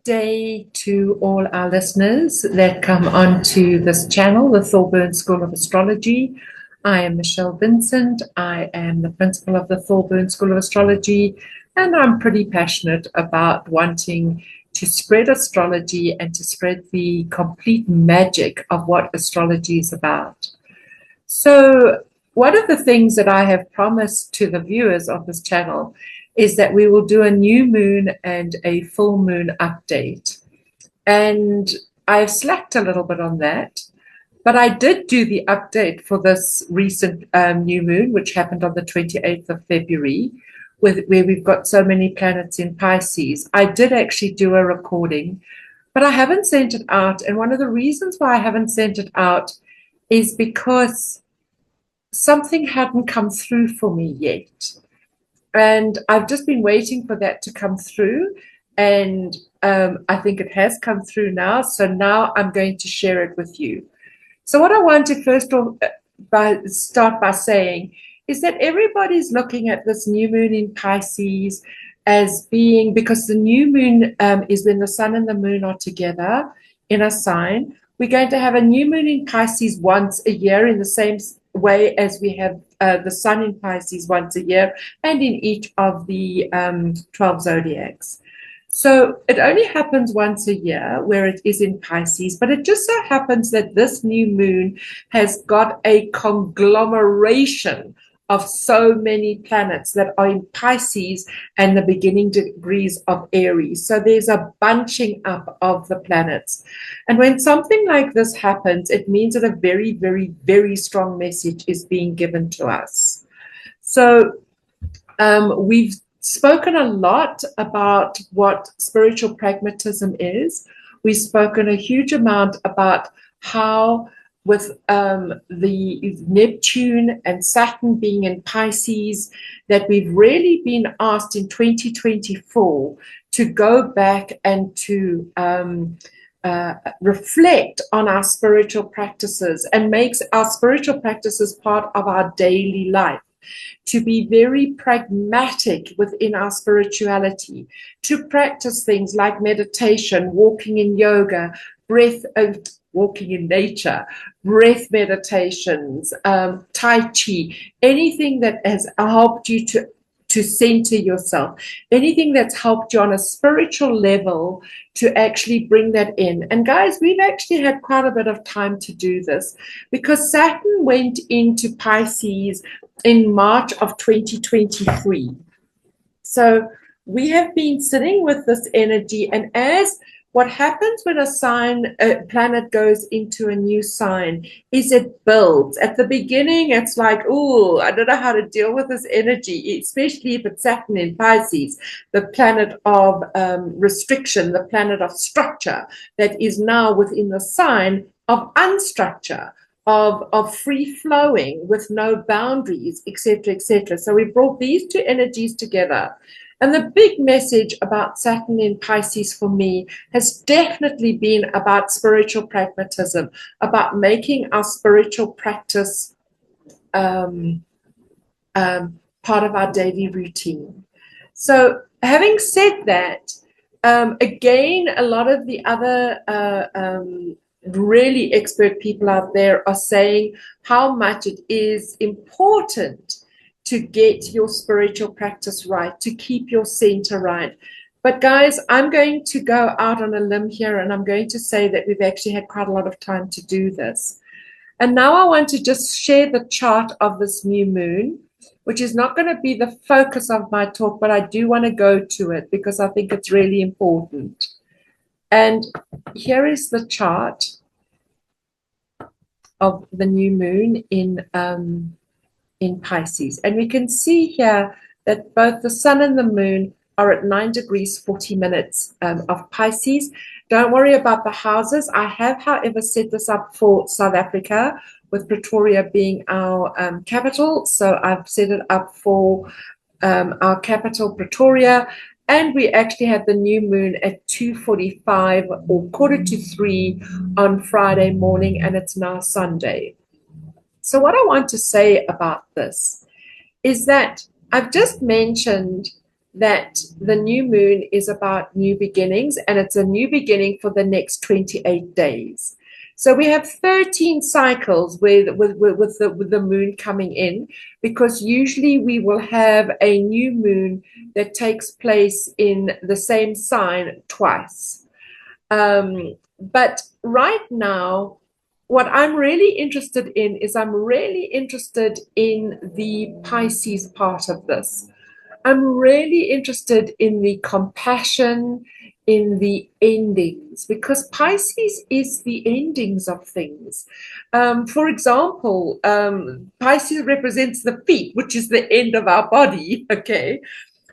good day to all our listeners that come onto this channel, the Thorburn School of Astrology. I am Michelle Vincent. I am the principal of the Thorburn School of Astrology, and I'm pretty passionate about wanting to spread astrology and to spread the complete magic of what astrology is about. So, one of the things that I have promised to the viewers of this channel is that we will do a new moon and a full moon update. And I've slacked a little bit on that, but I did do the update for this recent new moon, which happened on the 28th of February, where we've got so many planets in Pisces. I did actually do a recording, but I haven't sent it out. And one of the reasons why I haven't sent it out is because something hadn't come through for me yet. And I've just been waiting for that to come through. And I think it has come through now. So now I'm going to share it with you. So what I want to first start by saying is that everybody's looking at this new moon in Pisces as being, because the new moon is when the sun and the moon are together in a sign. We're going to have a new moon in Pisces once a year in the same way as we have the sun in Pisces once a year and in each of the 12 zodiacs. So it only happens once a year where it is in Pisces, but it just so happens that this new moon has got a conglomeration of so many planets that are in Pisces and the beginning degrees of Aries. So there's a bunching up of the planets. And when something like this happens, it means that a very, very, very strong message is being given to us. So we've spoken a lot about what spiritual pragmatism is. We've spoken a huge amount about how with the Neptune and Saturn being in Pisces, that we've really been asked in 2024 to go back and to reflect on our spiritual practices and makes our spiritual practices part of our daily life. To be very pragmatic within our spirituality, to practice things like meditation, walking in yoga, walking in nature, breath meditations, Tai Chi, anything that has helped you to center yourself, anything that's helped you on a spiritual level to actually bring that in. And guys, we've actually had quite a bit of time to do this because Saturn went into Pisces in March of 2023. So we have been sitting with this energy, and as what happens when a planet goes into a new sign is it builds. At the beginning, it's like, oh, I don't know how to deal with this energy, especially if it's Saturn in Pisces, the planet of restriction, the planet of structure that is now within the sign of unstructure, of free flowing with no boundaries, etc., etc. So we brought these two energies together. And the big message about Saturn in Pisces for me has definitely been about spiritual pragmatism, about making our spiritual practice part of our daily routine. So having said that, again, a lot of the other really expert people out there are saying how much it is important to get your spiritual practice right, to keep your center right. But guys, I'm going to go out on a limb here and I'm going to say that we've actually had quite a lot of time to do this. And now I want to just share the chart of this new moon, which is not going to be the focus of my talk, but I do want to go to it because I think it's really important. And here is the chart of the new moon in Pisces. And we can see here that both the sun and the moon are at 9 degrees 40 minutes of Pisces. Don't worry about the houses. I have, however, set this up for South Africa, with Pretoria being our capital. So I've set it up for our capital, Pretoria. And we actually had the new moon at 2:45 or 2:45 on Friday morning, and it's now Sunday. So what I want to say about this is that I've just mentioned that the new moon is about new beginnings, and it's a new beginning for the next 28 days. So we have 13 cycles with the moon coming in, because usually we will have a new moon that takes place in the same sign twice. But right now, what I'm really interested in is I'm really interested in the Pisces part of this. I'm really interested in the compassion, in the endings, because Pisces is the endings of things. For example, Pisces represents the feet, which is the end of our body. Okay.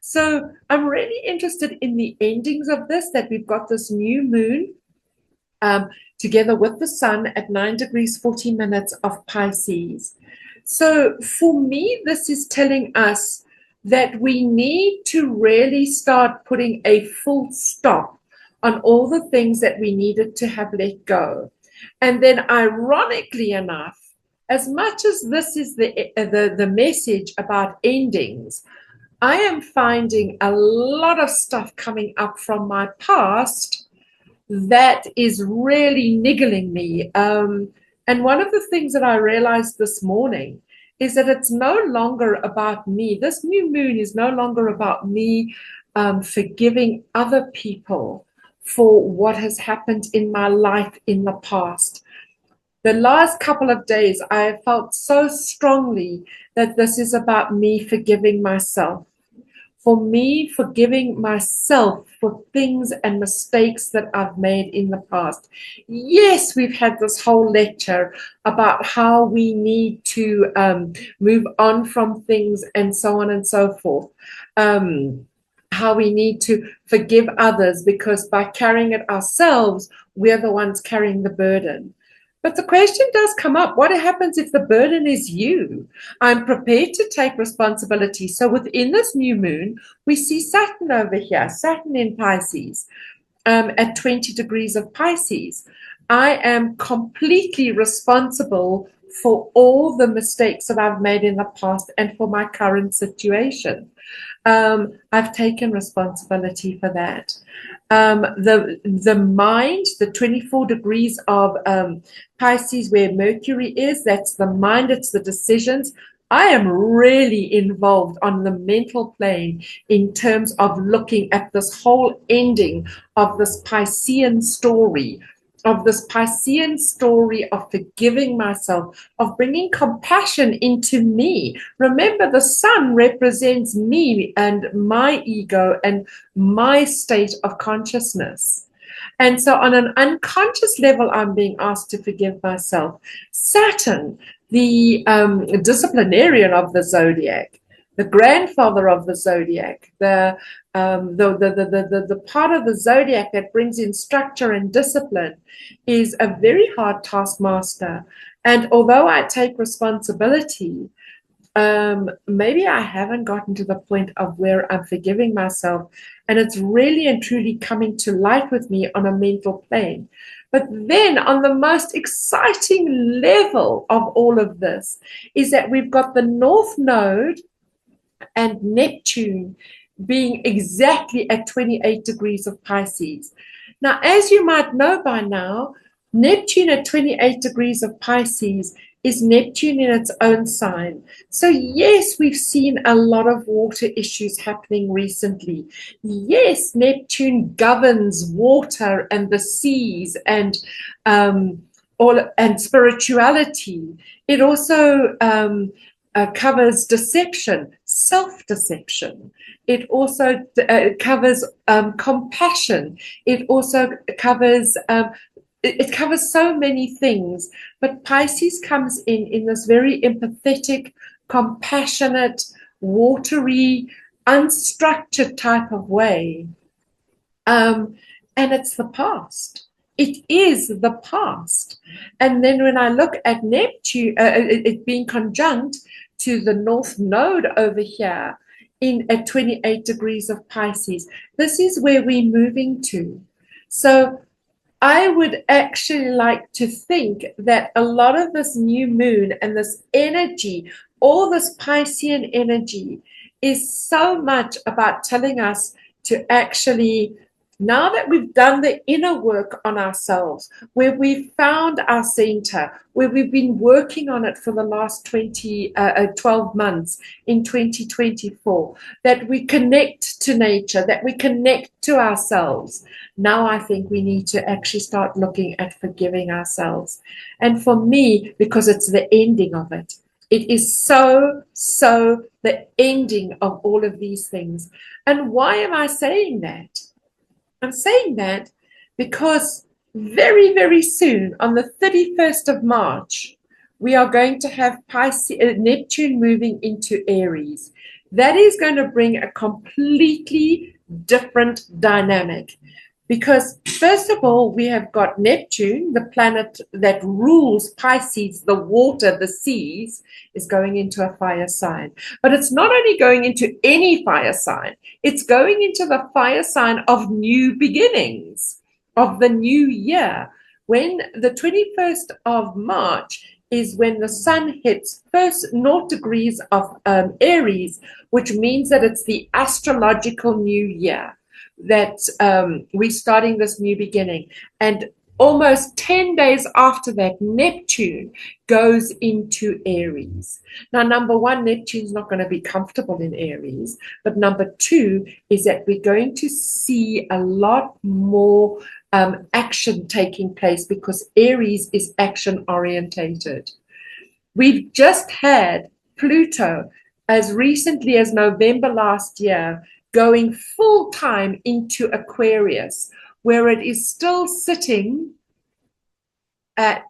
So I'm really interested in the endings of this, that we've got this new moon together with the sun at 9 degrees 40 minutes of Pisces. So for me, this is telling us that we need to really start putting a full stop on all the things that we needed to have let go. And then, ironically enough, as much as this is the message about endings, I am finding a lot of stuff coming up from my past that is really niggling me. And one of the things that I realized this morning is that it's no longer about me. This new moon is no longer about me forgiving other people for what has happened in my life in the past. The last couple of days, I have felt so strongly that this is about me forgiving myself, for me forgiving myself for things and mistakes that I've made in the past. Yes, we've had this whole lecture about how we need to move on from things and so on and so forth. How we need to forgive others, because by carrying it ourselves, we're the ones carrying the burden. But the question does come up, what happens if the burden is you? I'm prepared to take responsibility. So within this new moon, we see Saturn over here, Saturn in Pisces, at 20 degrees of Pisces. I am completely responsible for all the mistakes that I've made in the past and for my current situation. I've taken responsibility for that. The mind, the 24 degrees of Pisces, where Mercury is, that's the mind, it's the decisions. I am really involved on the mental plane in terms of looking at this whole ending of this Piscean story, of forgiving myself, of bringing compassion into me. Remember, the sun represents me and my ego and my state of consciousness. And so on an unconscious level, I'm being asked to forgive myself. Saturn, the disciplinarian of the zodiac, the grandfather of the zodiac, the part of the zodiac that brings in structure and discipline, is a very hard taskmaster. And although I take responsibility, maybe I haven't gotten to the point of where I'm forgiving myself, and it's really and truly coming to light with me on a mental plane. But then on the most exciting level of all of this is that we've got the North Node and Neptune being exactly at 28 degrees of Pisces. Now, as you might know by now, Neptune at 28 degrees of Pisces is Neptune in its own sign. So yes, we've seen a lot of water issues happening recently. Yes, Neptune governs water and the seas and spirituality. It also covers deception, self-deception. It also covers compassion. It also covers it covers so many things. But Pisces comes in this very empathetic, compassionate, watery, unstructured type of way. And it's the past. It is the past. And then when I look at Neptune, it being conjunct to the North Node over here at 28 degrees of Pisces, this is where we're moving to. So I would actually like to think that a lot of this new moon and this energy all this Piscean energy is so much about telling us to actually, now that we've done the inner work on ourselves, where we've found our center, where we've been working on it for the last 12 months in 2024, that we connect to nature, that we connect to ourselves. Now I think we need to actually start looking at forgiving ourselves. And for me, because it's the ending of it, it is so the ending of all of these things. And why am I saying that? I'm saying that because very, very soon, on the 31st of March, we are going to have Neptune moving into Aries. That is going to bring a completely different dynamic. Because, first of all, we have got Neptune, the planet that rules Pisces, the water, the seas, is going into a fire sign. But it's not only going into any fire sign, it's going into the fire sign of new beginnings, of the new year. When the 21st of March is when the sun hits first 0 degrees of Aries, which means that it's the astrological new year, that we're starting this new beginning. And almost 10 days after that, Neptune goes into Aries. Now, number one, Neptune's not going to be comfortable in Aries. But number two is that we're going to see a lot more action taking place, because Aries is action orientated. We've just had Pluto, as recently as November last year, going full time into Aquarius, where it is still sitting at,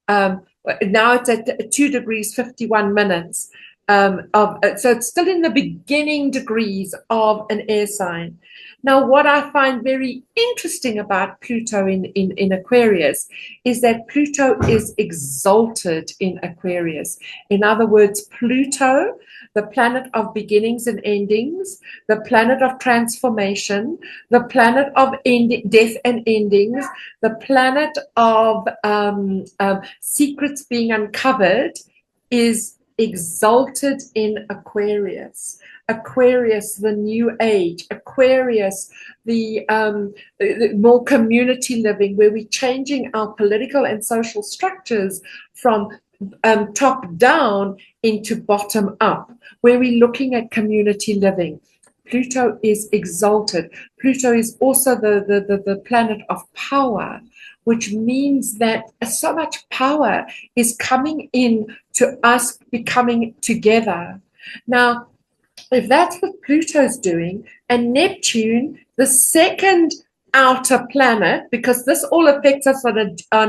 now it's at 2 degrees 51 minutes. So it's still in the beginning degrees of an air sign. Now, what I find very interesting about Pluto in Aquarius is that Pluto is exalted in Aquarius. In other words, Pluto, the planet of beginnings and endings, the planet of transformation, the planet of death and endings, the planet of secrets being uncovered, is exalted in Aquarius. Aquarius, the new age. Aquarius, the more community living, where we're changing our political and social structures from top down into bottom up, where we're looking at community living. Pluto is exalted. Pluto is also the planet of power, which means that so much power is coming in to us becoming together. Now, if that's what Pluto's doing, and Neptune, the second outer planet, because this all affects us on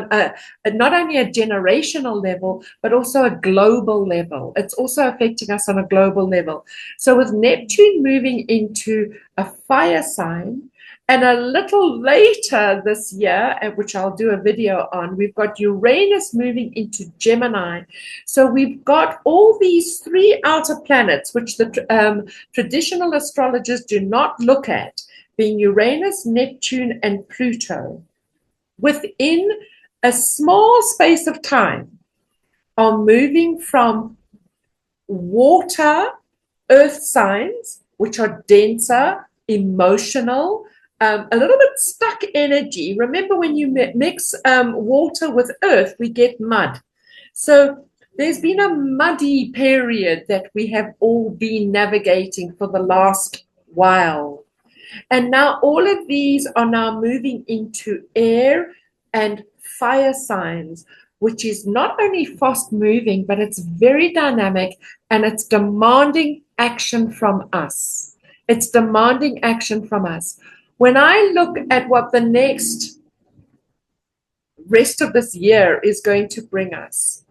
not only a generational level, but also a global level. It's also affecting us on a global level. So with Neptune moving into a fire sign, and a little later this year, which I'll do a video on, we've got Uranus moving into Gemini. So we've got all these three outer planets, which the traditional astrologers do not look at, being Uranus, Neptune, and Pluto, within a small space of time, are moving from water, earth signs, which are denser, emotional, a little bit stuck energy. Remember, when you mix water with earth, we get mud. So there's been a muddy period that we have all been navigating for the last while. And now all of these are now moving into air and fire signs, which is not only fast moving, but it's very dynamic, and it's demanding action from us. It's demanding action from us. When I look at what the next rest of this year is going to bring us,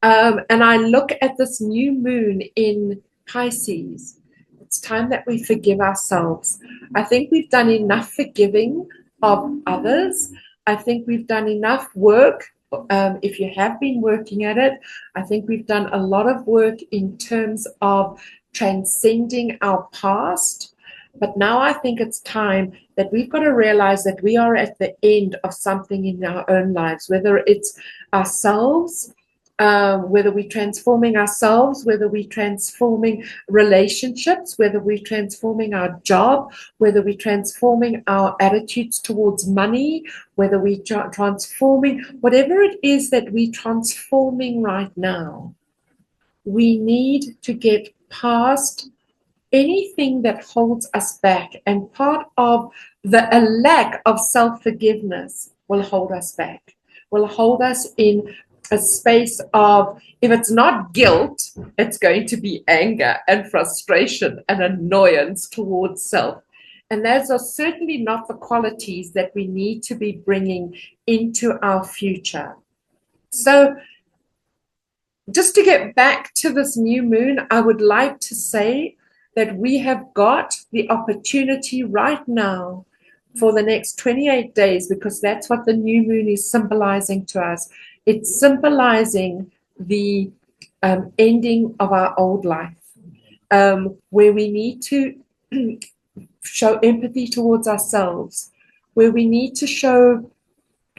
and I look at this new moon in Pisces, it's time that we forgive ourselves. I think we've done enough forgiving of others. I think we've done enough work. If you have been working at it, I think we've done a lot of work in terms of transcending our past. But now I think it's time that we've got to realize that we are at the end of something in our own lives, whether it's ourselves, whether we're transforming ourselves, whether we're transforming relationships, whether we're transforming our job, whether we're transforming our attitudes towards money, whether we're transforming, whatever it is that we're transforming right now, we need to get past anything that holds us back. And part of a lack of self-forgiveness will hold us back, will hold us in a space of, if it's not guilt, it's going to be anger and frustration and annoyance towards self. And those are certainly not the qualities that we need to be bringing into our future. So just to get back to this new moon, I would like to say that we have got the opportunity right now for the next 28 days, because that's what the new moon is symbolizing to us. It's symbolizing the ending of our old life, where we need to show empathy towards ourselves, where we need to show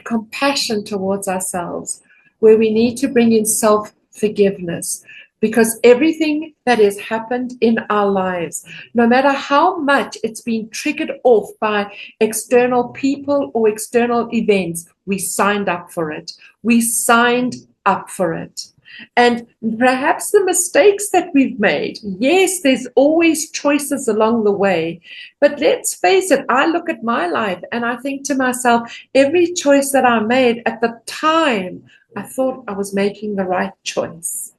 compassion towards ourselves, where we need to bring in self-forgiveness. Because everything that has happened in our lives, no matter how much it's been triggered off by external people or external events, we signed up for it. We signed up for it. And perhaps the mistakes that we've made, yes, there's always choices along the way. But let's face it, I look at my life and I think to myself, every choice that I made at the time, I thought I was making the right choice.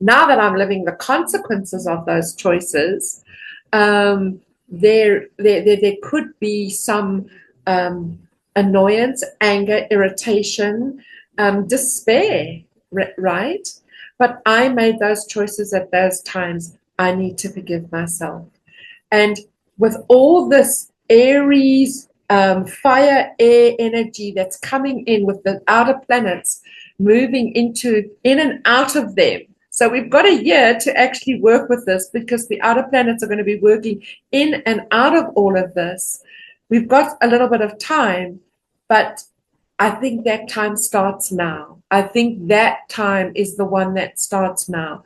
Now that I'm living the consequences of those choices, there could be some annoyance, anger, irritation, despair, right? But I made those choices at those times. I need to forgive myself. And with all this Aries, fire, air energy that's coming in with the outer planets moving in and out of them. So we've got a year to actually work with this, because the outer planets are going to be working in and out of all of this. We've got a little bit of time, but I think that time starts now. I think that time is the one that starts now.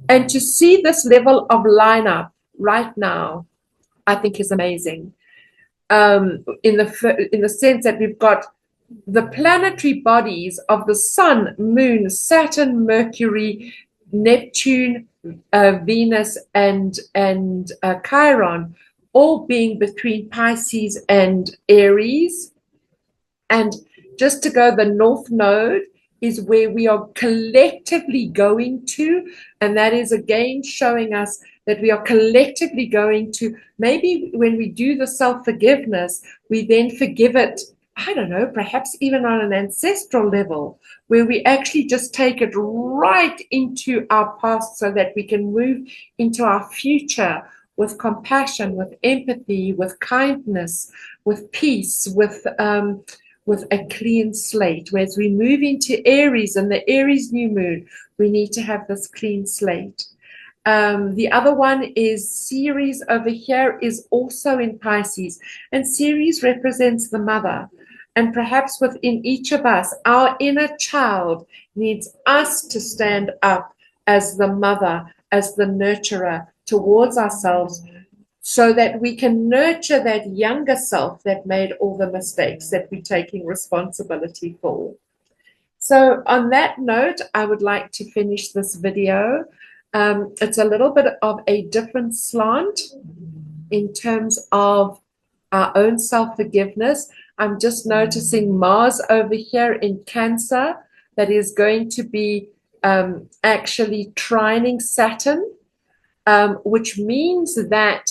And to see this level of lineup right now, I think is amazing. In the sense that we've got the planetary bodies of the Sun, Moon, Saturn, Mercury, Neptune, Venus, and Chiron, all being between Pisces and Aries. And just to go, the North Node is where we are collectively going to, and that is again showing us that we are collectively going to, maybe when we do the self-forgiveness, we then forgive it, I don't know, perhaps even on an ancestral level, where we actually just take it right into our past so that we can move into our future with compassion, with empathy, with kindness, with peace, with a clean slate. Whereas we move into Aries and the Aries new moon, we need to have this clean slate. The other one is Ceres over here, is also in Pisces, and Ceres represents the mother. And perhaps within each of us, our inner child needs us to stand up as the mother, as the nurturer towards ourselves, so that we can nurture that younger self that made all the mistakes that we're taking responsibility for. So on that note, I would like to finish this video. It's a little bit of a different slant in terms of our own self-forgiveness. I'm just noticing Mars over here in Cancer that is going to be actually trining Saturn, which means that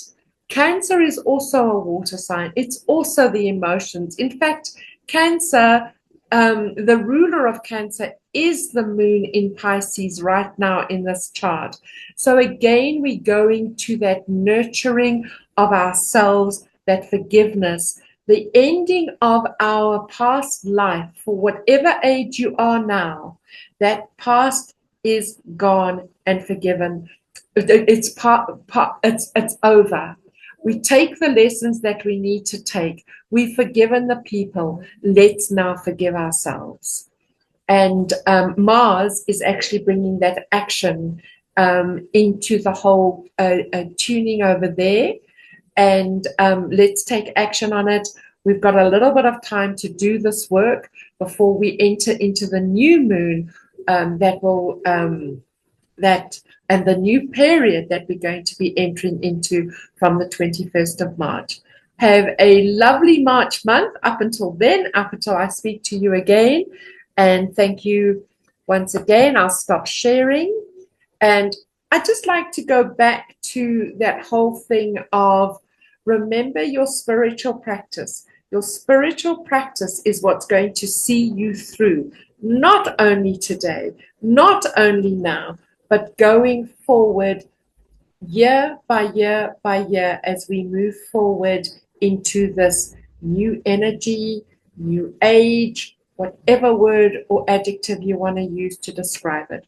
Cancer is also a water sign. It's also the emotions. In fact, Cancer, the ruler of Cancer is the moon in Pisces right now in this chart. So again, we're going to that nurturing of ourselves, that forgiveness, the ending of our past life for whatever age you are now. That past is gone and forgiven. It's over. We take the lessons that we need to take. We've forgiven the people. Let's now forgive ourselves. And Mars is actually bringing that action into the whole tuning over there. And let's take action on it. We've got a little bit of time to do this work before we enter into the new moon and the new period that we're going to be entering into from the 21st of March. Have a lovely March month up until then, up until I speak to you again. And thank you once again. I'll stop sharing. And I'd just like to go back to that whole thing of remember your spiritual practice. Your spiritual practice is what's going to see you through, not only today, not only now, but going forward year by year by year as we move forward into this new energy, new age, whatever word or adjective you want to use to describe it.